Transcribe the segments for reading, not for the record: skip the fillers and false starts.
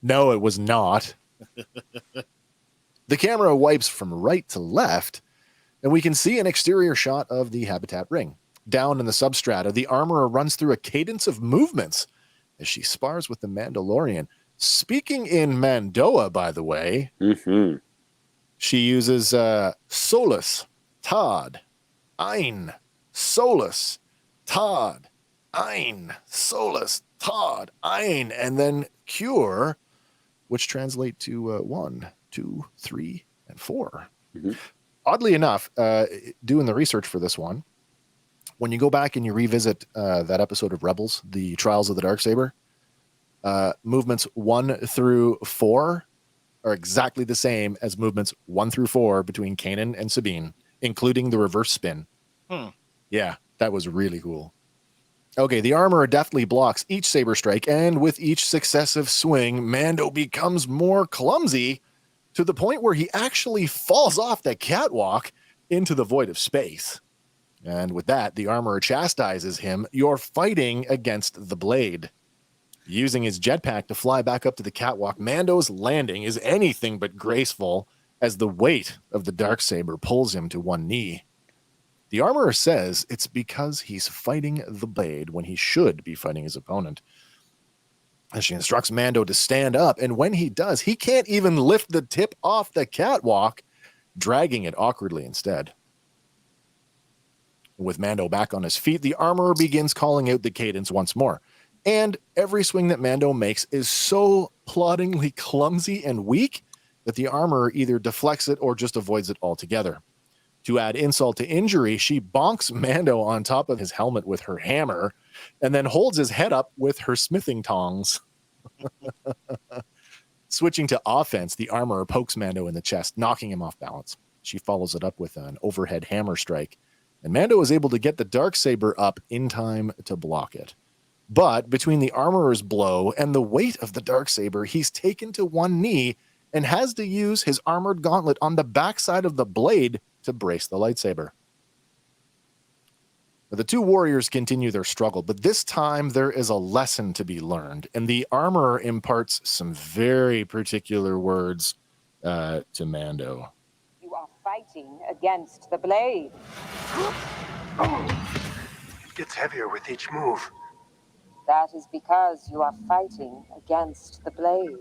No, it was not. The camera wipes from right to left, and we can see an exterior shot of the habitat ring. Down in the substrata, the armorer runs through a cadence of movements as she spars with the Mandalorian. Speaking in Mandoa, by the way, she uses Solus, Todd, Ein, Solus, Todd, Ein, Solus, Todd, Ein, and then Cure, which translate to 1, 2, 3, and 4. Oddly enough, doing the research for this one, when you go back and you revisit that episode of Rebels, the Trials of the Darksaber, movements 1 through 4 are exactly the same as movements 1 through 4 between Kanan and Sabine, including the reverse spin. Yeah, that was really cool. Okay, the armorer deftly blocks each saber strike, and with each successive swing, Mando becomes more clumsy to the point where he actually falls off the catwalk into the void of space. And with that, the armorer chastises him. You're fighting against the blade. Using his jetpack to fly back up to the catwalk, Mando's landing is anything but graceful as the weight of the Darksaber pulls him to one knee. The armorer says it's because he's fighting the blade when he should be fighting his opponent. And she instructs Mando to stand up, and when he does, he can't even lift the tip off the catwalk, dragging it awkwardly instead. With Mando back on his feet, the armorer begins calling out the cadence once more. And every swing that Mando makes is so ploddingly clumsy and weak that the armorer either deflects it or just avoids it altogether. To add insult to injury, she bonks Mando on top of his helmet with her hammer and then holds his head up with her smithing tongs. Switching to offense, the armorer pokes Mando in the chest, knocking him off balance. She follows it up with an overhead hammer strike, and Mando is able to get the Darksaber up in time to block it. But between the armorer's blow and the weight of the Darksaber, he's taken to one knee and has to use his armored gauntlet on the backside of the blade to brace the lightsaber. The two warriors continue their struggle, but this time there is a lesson to be learned, and the armorer imparts some very particular words to Mando. You are fighting against the blade. It gets heavier with each move. That is because you are fighting against the blade.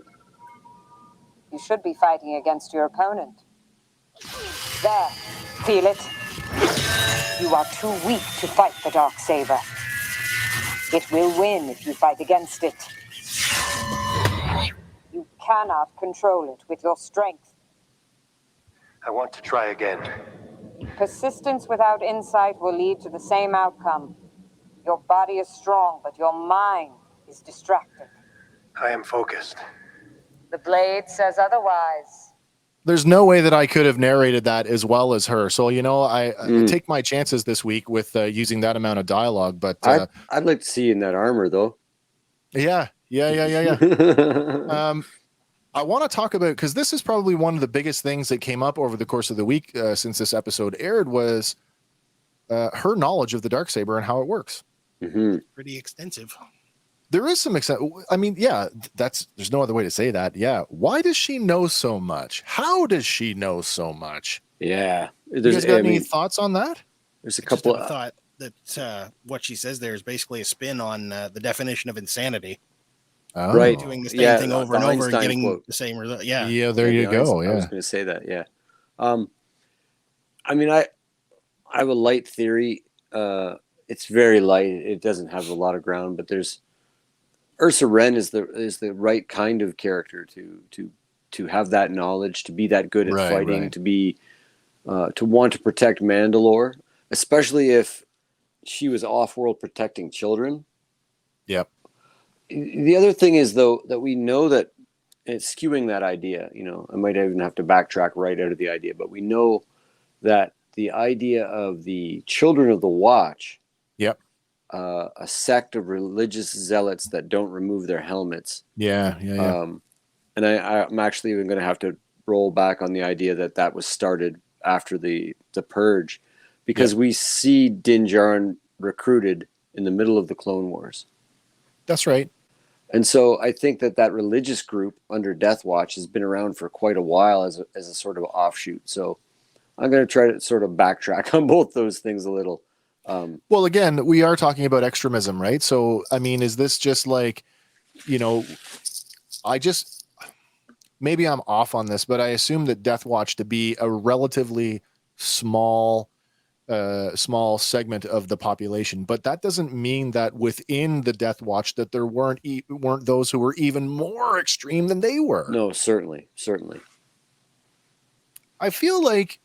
You should be fighting against your opponent. There, feel it? You are too weak to fight the Darksaber. It will win if you fight against it. You cannot control it with your strength. I want to try again. Persistence without insight will lead to the same outcome. Your body is strong, but your mind is distracted. I am focused. The blade says otherwise. There's no way that I could have narrated that as well as her. So, I take my chances this week with using that amount of dialogue. But I'd like to see you in that armor, though. Yeah. I want to talk about, because this is probably one of the biggest things that came up over the course of the week since this episode aired, was her knowledge of the Darksaber and how it works. Pretty extensive. There is some extent. I mean, yeah, there's no other way to say that. Yeah. Why does she know so much? How does she know so much? Yeah. You guys got any thoughts on that? There's a couple of thought that what she says there is basically a spin on the definition of insanity. Oh. Right. Doing the same thing over and over and getting the same result. Yeah. Yeah, there you go. I was going to say that. Yeah. I mean, I have a light theory. It's very light. It doesn't have a lot of ground, but there's Ursa Wren is the right kind of character to have that knowledge, to be that good at fighting, to be to want to protect Mandalore, especially if she was off-world protecting children. Yep. The other thing is, though, that we know that it's skewing that idea. I might even have to backtrack right out of the idea, but we know that the idea of the Children of the Watch. Yep. A sect of religious zealots that don't remove their helmets. Yeah. And I'm actually even going to have to roll back on the idea that was started after the Purge, because we see Din Djarin recruited in the middle of the Clone Wars. That's right. And so I think that religious group under Death Watch has been around for quite a while as a sort of offshoot. So I'm going to try to sort of backtrack on both those things a little. Well, again, we are talking about extremism, right? So, I mean, is this just like, you know, maybe I'm off on this, but I assume that Death Watch to be a relatively small small segment of the population, but that doesn't mean that within the Death Watch that there weren't those who were even more extreme than they were. No, certainly. I feel like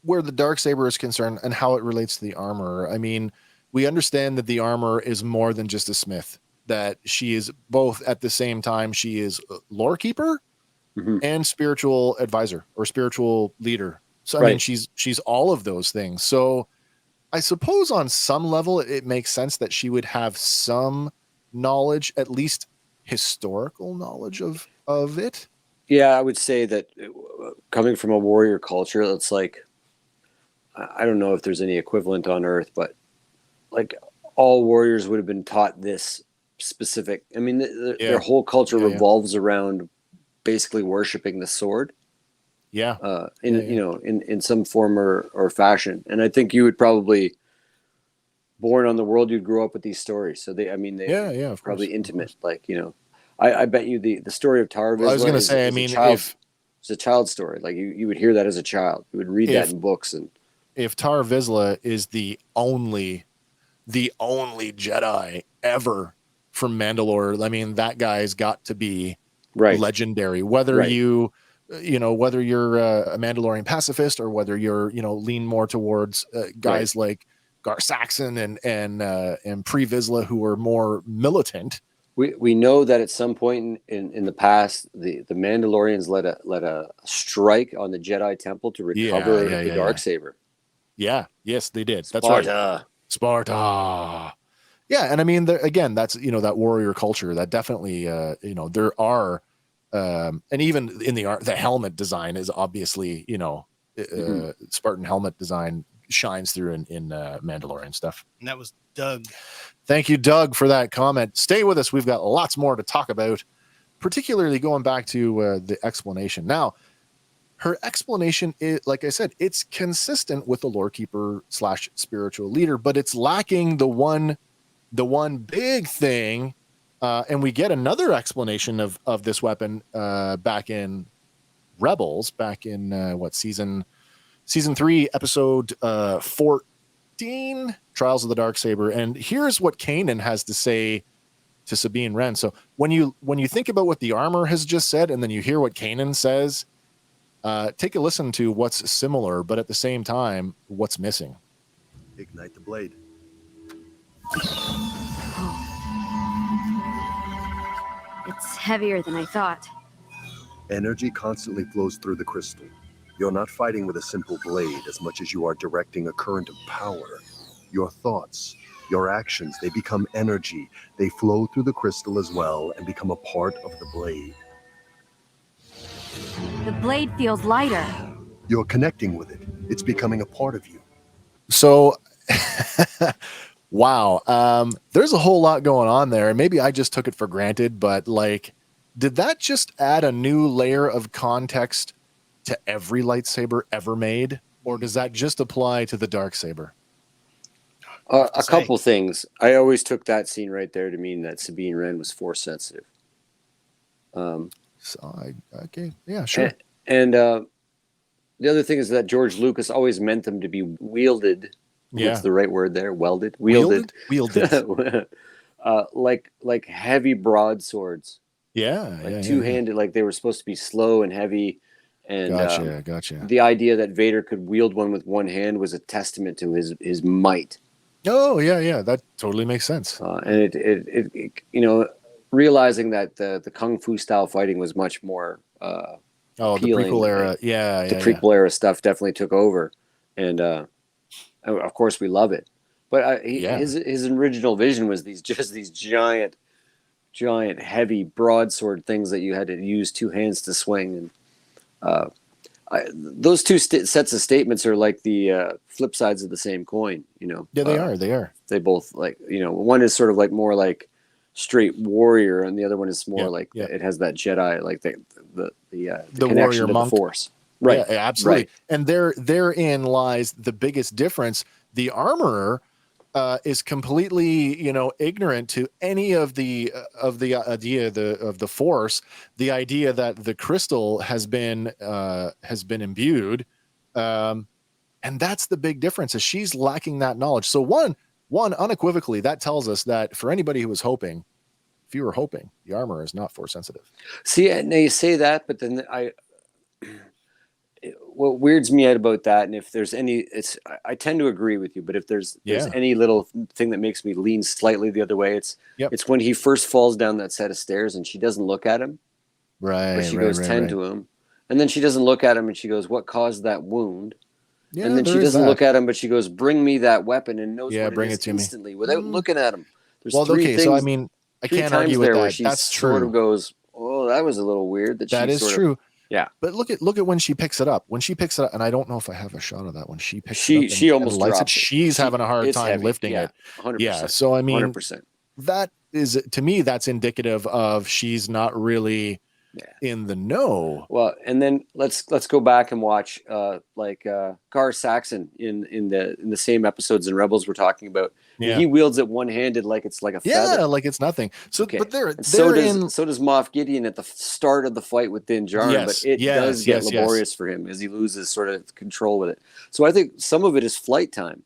where the Darksaber is concerned and how it relates to the armor, I mean, we understand that the armor is more than just a smith, that she is both at the same time. She is a lore keeper and spiritual advisor or spiritual leader. So, I mean, she's all of those things. So I suppose on some level, it makes sense that she would have some knowledge, at least historical knowledge of it. Yeah, I would say that coming from a warrior culture, it's like, I don't know if there's any equivalent on Earth, but like all warriors would have been taught this specific. I mean, their whole culture revolves around basically worshiping the sword. In some form or fashion. And I think you would probably, born on the world, you'd grow up with these stories. So they of probably course, intimate. Like, I bet you the story of Tar Vizsla. I was going to say, I mean, it's a child story. Like you would hear that as a child. You would read that in books. And if Tar Vizsla is the only Jedi ever from Mandalore, I mean, that guy's got to be legendary. Whether whether you're a Mandalorian pacifist or whether you're, lean more towards guys like Gar Saxon and Pre Vizsla who are more militant. We know that at some point in the past, the Mandalorians led a strike on the Jedi Temple to recover the Darksaber. Yeah. Yes, they did. Sparta. That's right. Sparta. Yeah. And I mean, again, that's, that warrior culture that definitely, there are, and even in the helmet design is obviously, Spartan helmet design shines through in Mandalorian stuff. And that was Doug. Thank you, Doug, for that comment. Stay with us. We've got lots more to talk about, particularly going back to the explanation. Now, her explanation is, like I said, it's consistent with the lore keeper / spiritual leader, but it's lacking the one big thing. And we get another explanation of this weapon back in Rebels, back in season 3, episode 14, Trials of the Darksaber. And here's what Kanan has to say to Sabine Wren. So when you think about what the armor has just said, and then you hear what Kanan says, take a listen to what's similar, but at the same time, what's missing. Ignite the blade. It's heavier than I thought. Energy constantly flows through the crystal. You're not fighting with a simple blade as much as you are directing a current of power. Your thoughts, your actions, they become energy. They flow through the crystal as well and become a part of the blade. The blade feels lighter. You're connecting with it. It's becoming a part of you. So, wow. There's a whole lot going on there. And maybe I just took it for granted, but did that just add a new layer of context to every lightsaber ever made? Or does that just apply to the Darksaber? A couple things. I always took that scene right there to mean that Sabine Wren was force sensitive. Okay. Yeah, sure. And the other thing is that George Lucas always meant them to be wielded. Yeah. What's the right word there? Wielded. Like heavy broadswords. Yeah. Two-handed, like they were supposed to be slow and heavy. And Gotcha. The idea that Vader could wield one with one hand was a testament to his might. Oh, yeah. That totally makes sense. And it realizing that the Kung Fu style fighting was much more the appealing. prequel era. Yeah. The prequel era stuff definitely took over. And of course we love it. But his original vision was these giant heavy broadsword things that you had to use two hands to swing. And those two sets of statements are like the flip sides of the same coin, Yeah, they are. They both one is sort of like more like straight warrior, and the other one is more like yeah. it has that Jedi, like the connection warrior to monk. the Force. Right. Yeah, absolutely. Right. And therein lies the biggest difference. The armorer is completely, ignorant to any of the idea of the Force, the idea that the crystal has been imbued, and that's the big difference. Is she's lacking that knowledge. So one unequivocally, that tells us that for anybody who was hoping, if you were hoping, the armorer is not Force sensitive. See, now you say that, but then what weirds me out about that, and if there's any, I tend to agree with you, but if there's any little thing that makes me lean slightly the other way, it's when he first falls down that set of stairs and she doesn't look at him, right? But she goes tend to him, and then she doesn't look at him, and she goes, "What caused that wound?" Yeah, and then she doesn't look at him, but she goes, "Bring me that weapon," and knows what bring it it is to instantly me without looking at him. There's well, three okay, things, so I mean, I can't argue with that. Where she That's sort true. of goes, "Oh, that was a little weird." That is true. Yeah, but look at when she picks it up. When she picks it up, and I don't know if I have a shot of that. When she picks it up, she almost lights drops it. She's having a hard time lifting it. 100%. Yeah, so I mean, 100%. That is, to me, that's indicative of she's not really in the know. Well, and then let's go back and watch Gar Saxon in the same episodes in Rebels we're talking about. Yeah. He wields it one-handed like it's like a feather. Yeah, like it's nothing. So, but so does Moff Gideon at the start of the fight with Din Djarin, but it does get laborious for him as he loses sort of control with it. So I think some of it is flight time.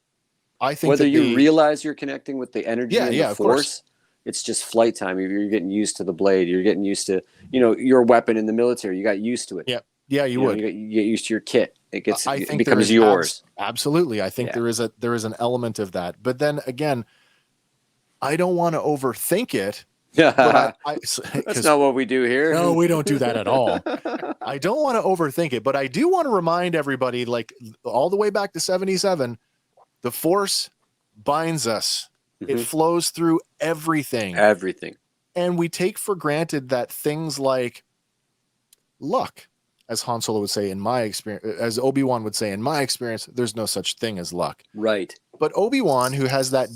I think whether you realize you're connecting with the energy and the Force, it's just flight time. You're getting used to the blade. You're getting used to, your weapon in the military. You got used to it. Yeah. Yeah, you would. You get used to your kit. It becomes yours. Absolutely. I think there is an element of that. But then again, I don't want to overthink it. But that's not what we do here. No, we don't do that at all. I don't want to overthink it, but I do want to remind everybody, like all the way back to 77, the Force binds us. Mm-hmm. It flows through everything. Everything. And we take for granted that things like luck, as Han Solo would say, in my experience, as Obi-Wan would say, in my experience, there's no such thing as luck. Right. But Obi-Wan, who has that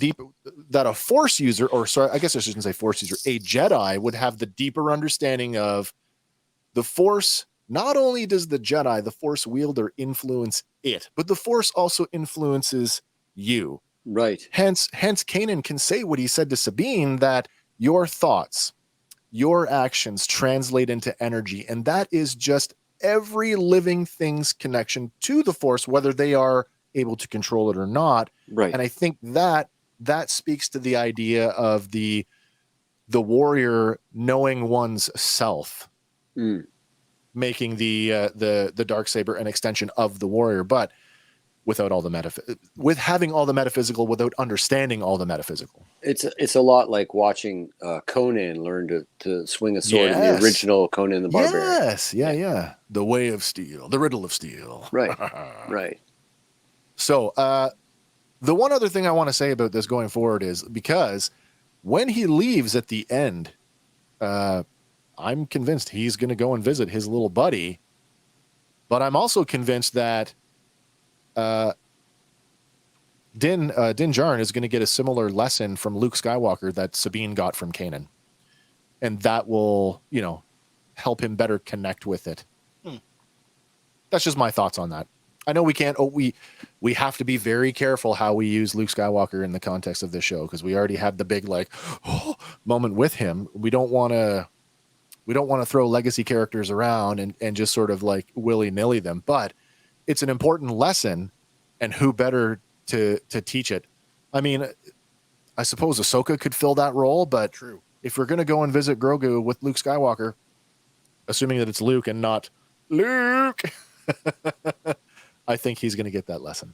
a Force user, or sorry, I guess I shouldn't say Force user, a Jedi would have the deeper understanding of the Force. Not only does the Jedi, the Force wielder, influence it, but the Force also influences you. Right. Hence, Kanan can say what he said to Sabine, that your thoughts, your actions translate into energy. And that is just every living thing's connection to the Force, whether they are able to control it or not. Right. And I think that speaks to the idea of the warrior knowing one's self, making the Darksaber an extension of the warrior, but without all the with having all the metaphysical, without understanding all the metaphysical. It's a lot like watching Conan learn to swing a sword in the original Conan the Barbarian. Yes, yeah. The way of steel, the riddle of steel. Right, right. So the one other thing I want to say about this going forward is, because when he leaves at the end, I'm convinced he's going to go and visit his little buddy, but I'm also convinced that Din Djarin is going to get a similar lesson from Luke Skywalker that Sabine got from Kanan, and that will, help him better connect with it. That's just my thoughts on that. I know we can't. We have to be very careful how we use Luke Skywalker in the context of this show, because we already had the big moment with him. We don't want to throw legacy characters around and just sort of like willy-nilly them, but it's an important lesson, and who better to teach it? I mean, I suppose Ahsoka could fill that role, but true. If we're going to go and visit Grogu with Luke Skywalker, assuming that it's Luke and not Luke, I think he's going to get that lesson.